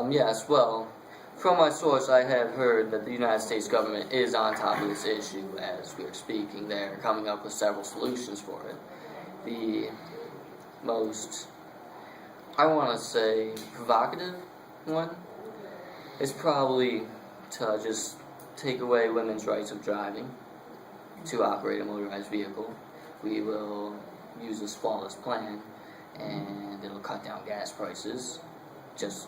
Yes, well, from my source, I have heard that the United States government is on top of this issue as we're speaking. They're coming up with several solutions for it. The most, I want to say, provocative one is probably to just take away women's rights of driving to operate a motorized vehicle. We will use this flawless plan, and it'll cut down gas prices, just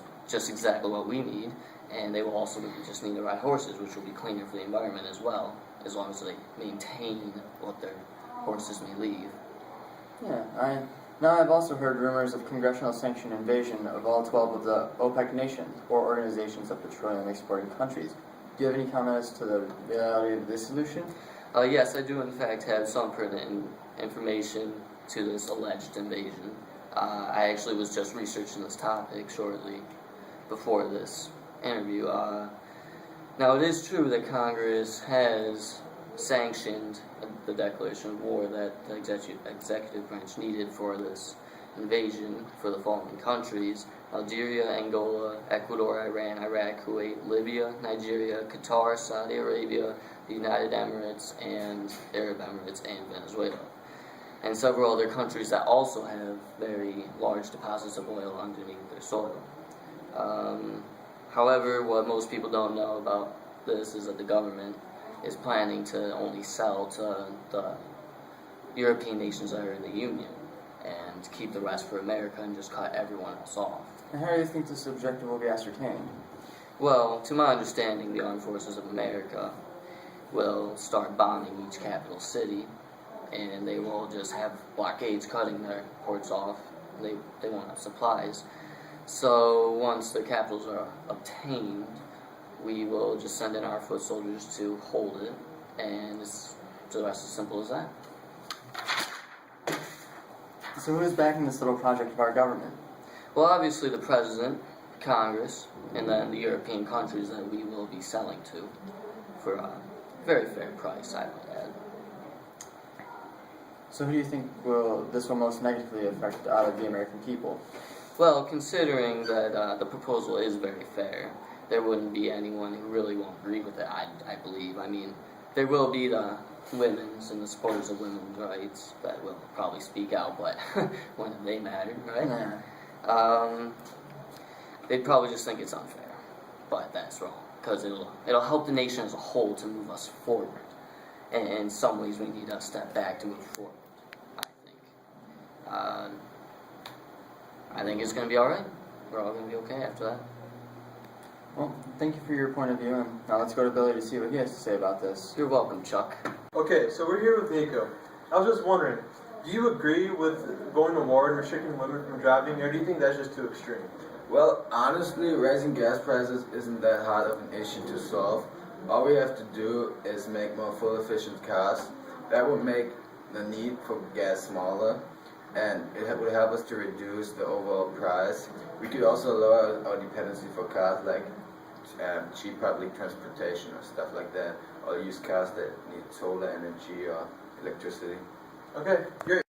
exactly what we need, and they will also just need to ride horses, which will be cleaner for the environment as well, as long as they maintain what their horses may leave. Yeah, now I've also heard rumors of congressional sanctioned invasion of all 12 of the OPEC nations, or organizations of petroleum exporting countries. Do you have any comments to the reality of this solution? Yes, I do in fact have some pertinent information to this alleged invasion. I actually was just researching this topic shortly before this interview. Now, it is true that Congress has sanctioned the declaration of war that the executive branch needed for this invasion for the following countries: Algeria, Angola, Ecuador, Iran, Iraq, Kuwait, Libya, Nigeria, Qatar, Saudi Arabia, the United Emirates, and Arab Emirates, and Venezuela. And several other countries that also have very large deposits of oil underneath their soil. However, what most people don't know about this is that the government is planning to only sell to the European nations that are in the Union and keep the rest for America and just cut everyone else off. And how do you think this objective will be ascertained? Well, to my understanding, the armed forces of America will start bombing each capital city, and they will just have blockades cutting their ports off. They won't have supplies. So once the capitals are obtained, we will just send in our foot soldiers to hold it, and it's just as simple as that. So who is backing this little project of our government? Well, obviously the President, Congress, and then the European countries that we will be selling to for a very fair price, I would add. So who do you think this will most negatively affect the American people? Well, considering that the proposal is very fair, there wouldn't be anyone who really won't agree with it, I believe. I mean, there will be the women's and the supporters of women's rights that will probably speak out, but when do they matter, right? Yeah. They'd probably just think it's unfair, but that's wrong, because it'll help the nation as a whole to move us forward. And in some ways, we need to step back to move forward, I think. I think it's going to be alright. We're all going to be okay after that. Well, thank you for your point of view, and now let's go to Billy to see what he has to say about this. You're welcome, Chuck. Okay, so we're here with Nico. I was just wondering, do you agree with going to war and restricting women from driving, or do you think that's just too extreme? Well, honestly, raising gas prices isn't that hard of an issue to solve. All we have to do is make more fuel-efficient cars. That would make the need for gas smaller, and it would help us to reduce the overall price. We could also lower our dependency for cars like cheap public transportation or stuff like that, or use cars that need solar energy or electricity. Okay, great.